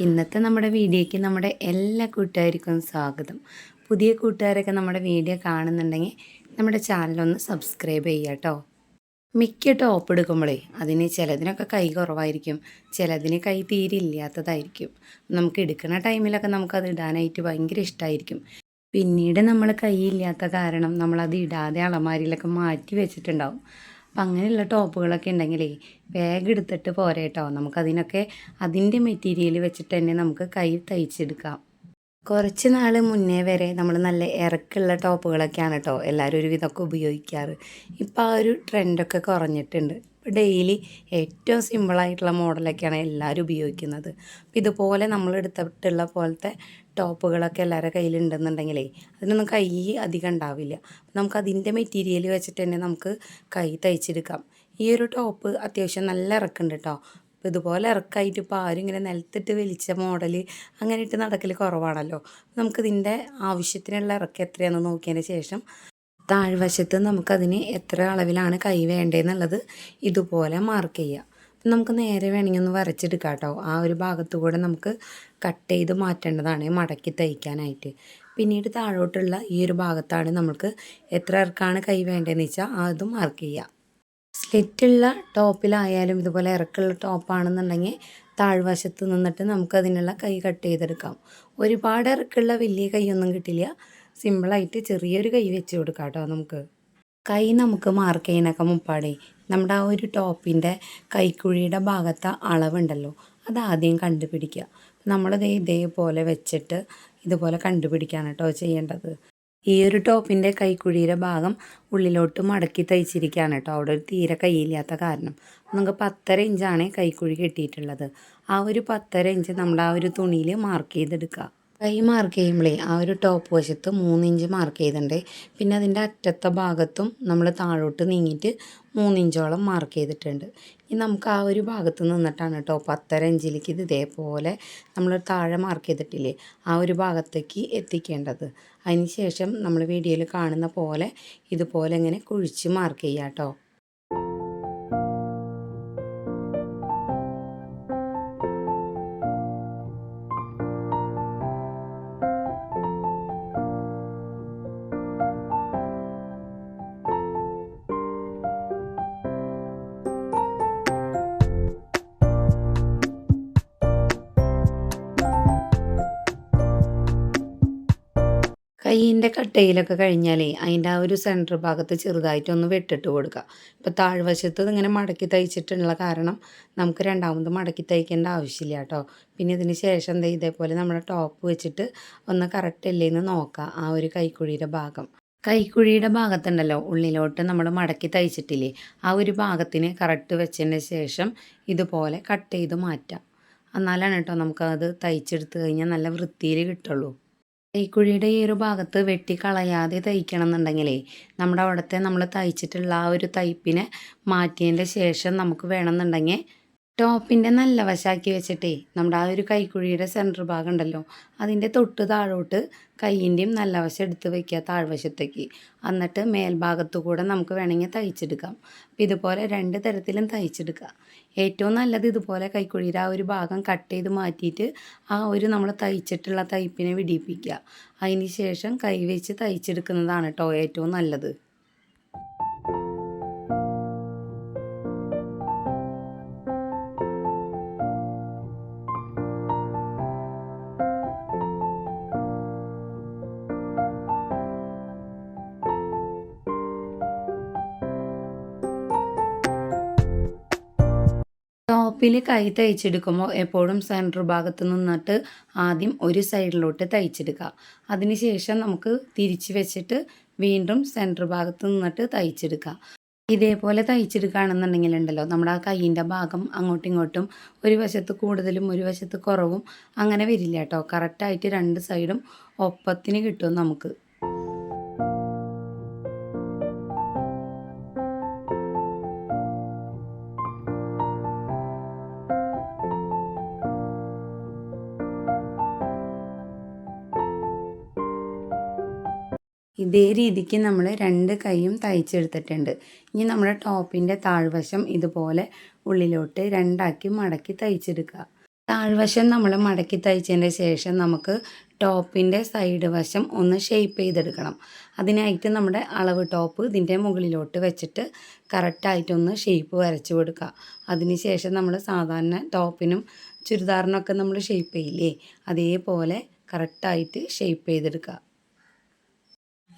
ഇന്നത്തെ നമ്മുടെ വീഡിയോയ്ക്ക് നമ്മുടെ എല്ലാ കൂട്ടുകാർക്കും സ്വാഗതം. പുതിയ കൂട്ടുകാരൊക്കെ നമ്മുടെ വീഡിയോ കാണുന്നുണ്ടെങ്കിൽ നമ്മുടെ ചാനലൊന്ന് സബ്സ്ക്രൈബ് ചെയ്യുക കേട്ടോ. മിക്ക ടോപ്പ് എടുക്കുമ്പോഴേ അതിന് ചിലതിനൊക്കെ കൈ കുറവായിരിക്കും, ചിലതിന് കൈ തീരെ ഇല്ലാത്തതായിരിക്കും. നമുക്ക് എടുക്കുന്ന ടൈമിലൊക്കെ നമുക്കത് ഇടാനായിട്ട് ഭയങ്കര ഇഷ്ടമായിരിക്കും. പിന്നീട് നമ്മൾ കൈ ഇല്ലാത്ത കാരണം നമ്മളത് ഇടാതെ അലമാരിയിലൊക്കെ മാറ്റി വെച്ചിട്ടുണ്ടാവും. അപ്പം അങ്ങനെയുള്ള ടോപ്പുകളൊക്കെ ഉണ്ടെങ്കിലേ വേഗം എടുത്തിട്ട് പോരെ കേട്ടോ. നമുക്കതിനൊക്കെ അതിൻ്റെ മെറ്റീരിയൽ വെച്ചിട്ട് തന്നെ നമുക്ക് കൈ തയ്ച്ചെടുക്കാം. കുറച്ച് നാൾ മുന്നേ വരെ നമ്മൾ നല്ല ഇറക്കുള്ള ടോപ്പുകളൊക്കെയാണ് കേട്ടോ എല്ലാവരും ഒരുവിധമൊക്കെ ഉപയോഗിക്കാറ്. ഇപ്പോൾ ആ ഒരു ട്രെൻഡൊക്കെ കുറഞ്ഞിട്ടുണ്ട്. ഇപ്പോൾ ഡെയിലി ഏറ്റവും സിമ്പിളായിട്ടുള്ള മോഡലൊക്കെയാണ് എല്ലാവരും ഉപയോഗിക്കുന്നത്. അപ്പോൾ ഇതുപോലെ നമ്മൾ എടുത്തിട്ടുള്ള പോലത്തെ ടോപ്പുകളൊക്കെ എല്ലാവരുടെ കയ്യിലുണ്ടെന്നുണ്ടെങ്കിലേ അതിനൊന്നും കൈ അധികം ഉണ്ടാവില്ല. നമുക്കതിൻ്റെ മെറ്റീരിയൽ വെച്ചിട്ട് തന്നെ നമുക്ക് കൈ തയ്ച്ചെടുക്കാം. ഈ ഒരു ടോപ്പ് അത്യാവശ്യം നല്ല ഇറക്കുന്നുണ്ട് കേട്ടോ. അപ്പോൾ ഇതുപോലെ ഇറക്കായിട്ട് ഇപ്പോൾ ആരും ഇങ്ങനെ നിലത്തിട്ട് വലിച്ച മോഡൽ അങ്ങനെ ഇട്ട് നടക്കൽ കുറവാണല്ലോ. നമുക്കിതിൻ്റെ ആവശ്യത്തിനുള്ള ഇറക്കം എത്രയാണെന്ന് നോക്കിയതിന് ശേഷം താഴ്വശത്ത് നമുക്കതിന് എത്ര അളവിലാണ് കൈ വേണ്ടതെന്നുള്ളത് ഇതുപോലെ മാർക്ക് ചെയ്യുക. നമുക്ക് നേരെ വേണമെങ്കിൽ ഒന്ന് വരച്ചെടുക്കാം കേട്ടോ. ആ ഒരു ഭാഗത്തു കൂടെ നമുക്ക് കട്ട് ചെയ്ത് മാറ്റേണ്ടതാണ് മടക്കി തയ്ക്കാനായിട്ട്. പിന്നീട് താഴോട്ടുള്ള ഈ ഒരു ഭാഗത്താണ് നമുക്ക് എത്ര ഇറക്കാണ് കൈ വേണ്ടതെന്ന് വെച്ചാൽ അതും മാർക്ക് ചെയ്യുക. സ്ലിറ്റുള്ള ടോപ്പിലായാലും ഇതുപോലെ ഇറക്കുള്ള ടോപ്പാണെന്നുണ്ടെങ്കിൽ താഴ്വശത്ത് നിന്നിട്ട് നമുക്കതിനുള്ള കൈ കട്ട് ചെയ്തെടുക്കാം. ഒരുപാട് ഇറക്കുള്ള വലിയ കൈയൊന്നും കിട്ടില്ല. സിമ്പിളായിട്ട് ചെറിയൊരു കൈ വെച്ച് കൊടുക്കാം കേട്ടോ. നമുക്ക് കൈ നമുക്ക് മാർക്ക് ചെയ്യുന്നൊക്കെ മുപ്പാടേ നമ്മുടെ ആ ഒരു ടോപ്പിൻ്റെ കൈക്കുഴിയുടെ ഭാഗത്തെ അളവുണ്ടല്ലോ അതാദ്യം കണ്ടുപിടിക്കുക. നമ്മളത് ഇതേപോലെ വെച്ചിട്ട് ഇതുപോലെ കണ്ടുപിടിക്കാണ് കേട്ടോ ചെയ്യേണ്ടത്. ഈ ഒരു ടോപ്പിൻ്റെ കൈക്കുഴിയുടെ ഭാഗം ഉള്ളിലോട്ട് മടക്കി തയ്ച്ചിരിക്കുകയാണ് കേട്ടോ. അവിടെ ഒരു തീരെ കൈയില്ലാത്ത കാരണം നമുക്ക് 10.5 ഇഞ്ചാണ് കൈക്കുഴി കിട്ടിയിട്ടുള്ളത്. ആ ഒരു 10.5 ഇഞ്ച് നമ്മുടെ ആ ഒരു തുണിയിൽ മാർക്ക് ചെയ്തെടുക്കുക. കൈ മാർക്ക് ചെയ്യുമ്പോഴേ ആ ഒരു ടോപ്പ് വശത്ത് 3 ഇഞ്ച് മാർക്ക് ചെയ്തിട്ടുണ്ട്. പിന്നെ അതിൻ്റെ അറ്റത്തെ ഭാഗത്തും നമ്മൾ താഴോട്ട് നീങ്ങിയിട്ട് 3 ഇഞ്ചോളം മാർക്ക് ചെയ്തിട്ടുണ്ട്. ഇനി നമുക്ക് ആ ഒരു ഭാഗത്ത് നിന്നിട്ടാണ് കേട്ടോ 10.5 ഇഞ്ചിലേക്ക് ഇത് ഇതേപോലെ നമ്മൾ താഴെ മാർക്ക് ചെയ്തിട്ടില്ലേ ആ ഒരു ഭാഗത്തേക്ക് എത്തിക്കേണ്ടത്. അതിന് ശേഷം നമ്മൾ വീഡിയോയിൽ കാണുന്ന പോലെ ഇതുപോലെ ഇങ്ങനെ കുഴിച്ച് മാർക്ക് ചെയ്യാം കേട്ടോ. കയ്യിൻ്റെ കട്ടയിലൊക്കെ കഴിഞ്ഞാലേ അതിൻ്റെ ആ ഒരു സെൻറ്റർ ഭാഗത്ത് ചെറുതായിട്ടൊന്ന് വെട്ടിട്ട് കൊടുക്കുക. ഇപ്പോൾ താഴ്വശത്ത് ഇങ്ങനെ മടക്കി തയ്ച്ചിട്ടുള്ള കാരണം നമുക്ക് രണ്ടാമത് മടക്കി തയ്ക്കേണ്ട ആവശ്യമില്ല കേട്ടോ. പിന്നെ ഇതിന് ശേഷം ഇതേപോലെ നമ്മുടെ ടോപ്പ് വെച്ചിട്ട് ഒന്ന് കറക്റ്റ് അല്ലേന്ന് നോക്കുക. ആ ഒരു കൈക്കുഴിയുടെ ഭാഗം കൈക്കുഴിയുടെ ഭാഗത്തുണ്ടല്ലോ ഉള്ളിലോട്ട് നമ്മൾ മടക്കി തയ്ച്ചിട്ടില്ലേ ആ ഒരു ഭാഗത്തിന് കറക്റ്റ് വെച്ചതിന് ശേഷം ഇതുപോലെ കട്ട് ചെയ്ത് മാറ്റാം. എന്നാലാണ് കേട്ടോ നമുക്കത് തയ്ച്ചെടുത്ത് കഴിഞ്ഞാൽ നല്ല വൃത്തിയിൽ കിട്ടുള്ളൂ. കൈക്കുഴിയുടെ ഈ ഒരു ഭാഗത്ത് വെട്ടിക്കളയാതെ തയ്ക്കണം എന്നുണ്ടെങ്കിലേ നമ്മുടെ അവിടുത്തെ നമ്മൾ തയ്ച്ചിട്ടുള്ള ആ ഒരു തയ്പ്പിനെ മാറ്റിയതിൻ്റെ ശേഷം നമുക്ക് വേണമെന്നുണ്ടെങ്കിൽ ടോപ്പിൻ്റെ നല്ല വശാക്കി വെച്ചിട്ടേ നമ്മുടെ ആ ഒരു കൈക്കുഴിയുടെ സെൻറ്റർ ഭാഗം ഉണ്ടല്ലോ അതിൻ്റെ തൊട്ട് താഴോട്ട് കൈയിൻ്റെയും നല്ല വശം എടുത്ത് വയ്ക്കുക താഴ്വശത്തേക്ക്. എന്നിട്ട് മേൽഭാഗത്തു കൂടെ നമുക്ക് വേണമെങ്കിൽ തയ്ച്ചെടുക്കാം. അപ്പോൾ ഇതുപോലെ 2 തരത്തിലും തയ്ച്ചെടുക്കുക. ഏറ്റവും നല്ലത് ഇതുപോലെ കൈക്കുഴിയുടെ ആ ഒരു ഭാഗം കട്ട് ചെയ്ത് മാറ്റിയിട്ട് ആ ഒരു നമ്മൾ തയ്ച്ചിട്ടുള്ള തയ്പ്പിനെ വിടിയിപ്പിക്കുക. അതിന് ശേഷം കൈ വെച്ച് തയ്ച്ചെടുക്കുന്നതാണ് കേട്ടോ ഏറ്റവും നല്ലത്. ടോപ്പിൽ കൈ തയ്ച്ചെടുക്കുമ്പോൾ എപ്പോഴും സെൻറ്റർ ഭാഗത്ത് നിന്നിട്ട് ആദ്യം ഒരു സൈഡിലോട്ട് തയ്ച്ചെടുക്കുക. അതിന് ശേഷം നമുക്ക് തിരിച്ച് വെച്ചിട്ട് വീണ്ടും സെൻറ്റർ ഭാഗത്ത് നിന്നിട്ട് തയ്ച്ചെടുക്കുക. ഇതേപോലെ തയ്ച്ചെടുക്കുകയാണെന്നുണ്ടെങ്കിലുണ്ടല്ലോ നമ്മുടെ ആ കൈയിൻ്റെ ഭാഗം അങ്ങോട്ടും ഇങ്ങോട്ടും ഒരു വശത്ത് കൂടുതലും ഒരു വശത്ത് കുറവും അങ്ങനെ വരില്ല കേട്ടോ. കറക്റ്റായിട്ട് 2 സൈഡും ഒപ്പത്തിന് കിട്ടും നമുക്ക്. ഇതേ രീതിക്ക് നമ്മൾ 2 കൈയും തയ്ച്ചെടുത്തിട്ടുണ്ട്. ഇനി നമ്മുടെ ടോപ്പിൻ്റെ താഴ്വശം ഇതുപോലെ ഉള്ളിലോട്ട് 2 ആക്കി മടക്കി തയ്ച്ചെടുക്കുക. താഴ്വശം നമ്മൾ മടക്കി തയ്ച്ചതിൻ്റെ ശേഷം നമുക്ക് ടോപ്പിൻ്റെ സൈഡ് വശം ഒന്ന് ഷേപ്പ് ചെയ്തെടുക്കണം. അതിനായിട്ട് നമ്മുടെ അളവ് ടോപ്പ് ഇതിൻ്റെ മുകളിലോട്ട് വെച്ചിട്ട് കറക്റ്റായിട്ടൊന്ന് ഷേപ്പ് വരച്ച് കൊടുക്കുക. അതിന് ശേഷം നമ്മൾ സാധാരണ ടോപ്പിനും ചുരിദാറിനൊക്കെ നമ്മൾ ഷേപ്പ് ചെയ്യില്ലേ, അതേപോലെ കറക്റ്റായിട്ട് ഷേപ്പ് ചെയ്തെടുക്കുക.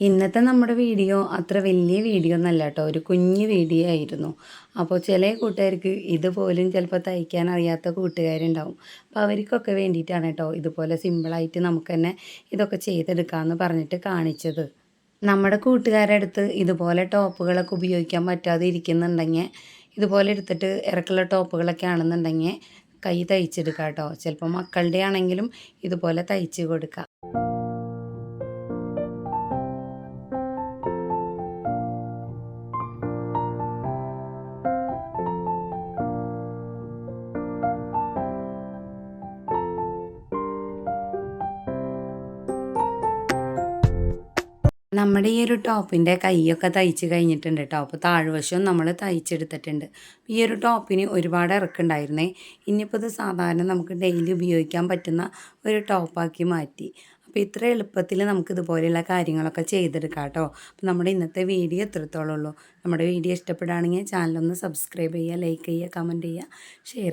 ഇന്നത്തെ നമ്മുടെ വീഡിയോ അത്ര വലിയ വീഡിയോ ഒന്നല്ല കേട്ടോ, ഒരു കുഞ്ഞു വീഡിയോ ആയിരുന്നു. അപ്പോൾ ചില കൂട്ടുകാർക്ക് ഇതുപോലും ചിലപ്പോൾ തയ്ക്കാൻ അറിയാത്ത കൂട്ടുകാരുണ്ടാവും. അപ്പോൾ അവർക്കൊക്കെ വേണ്ടിയിട്ടാണ് കേട്ടോ ഇതുപോലെ സിമ്പിളായിട്ട് നമുക്ക് തന്നെ ഇതൊക്കെ ചെയ്തെടുക്കാമെന്ന് പറഞ്ഞിട്ട് കാണിച്ചത്. നമ്മുടെ കൂട്ടുകാരുടെ അടുത്ത് ഇതുപോലെ ടോപ്പുകളൊക്കെ ഉപയോഗിക്കാൻ പറ്റാതെ ഇരിക്കുന്നുണ്ടെങ്കിൽ ഇതുപോലെ എടുത്തിട്ട് ഇറക്കുള്ള ടോപ്പുകളൊക്കെ ആണെന്നുണ്ടെങ്കിൽ കൈ തയ്ച്ചെടുക്കാം കേട്ടോ. ചിലപ്പോൾ മക്കളുടെ ആണെങ്കിലും ഇതുപോലെ തയ്ച്ച് കൊടുക്കാം. നമ്മുടെ ഈ ഒരു ടോപ്പിൻ്റെ കൈയൊക്കെ തയ്ച്ച് കഴിഞ്ഞിട്ടുണ്ട് കേട്ടോ. അപ്പോൾ താഴ്വശവും നമ്മൾ തയ്ച്ചെടുത്തിട്ടുണ്ട്. ഈ ഒരു ടോപ്പിന് ഒരുപാട് ഇറക്കുണ്ടായിരുന്നേ. ഇനിയിപ്പോൾ ഇത് സാധാരണ നമുക്ക് ഡെയിലി ഉപയോഗിക്കാൻ പറ്റുന്ന ഒരു ടോപ്പാക്കി മാറ്റി. അപ്പോൾ ഇത്ര എളുപ്പത്തിൽ നമുക്ക് ഇതുപോലെയുള്ള കാര്യങ്ങളൊക്കെ ചെയ്തെടുക്കാം കേട്ടോ. അപ്പോൾ നമ്മുടെ ഇന്നത്തെ വീഡിയോ എത്രത്തോളം ഉള്ളൂ. നമ്മുടെ വീഡിയോ ഇഷ്ടപ്പെടുകയാണെങ്കിൽ ചാനലൊന്ന് സബ്സ്ക്രൈബ് ചെയ്യുക, ലൈക്ക് ചെയ്യുക, കമൻറ്റ് ചെയ്യുക, ഷെയർ ചെയ്യുക.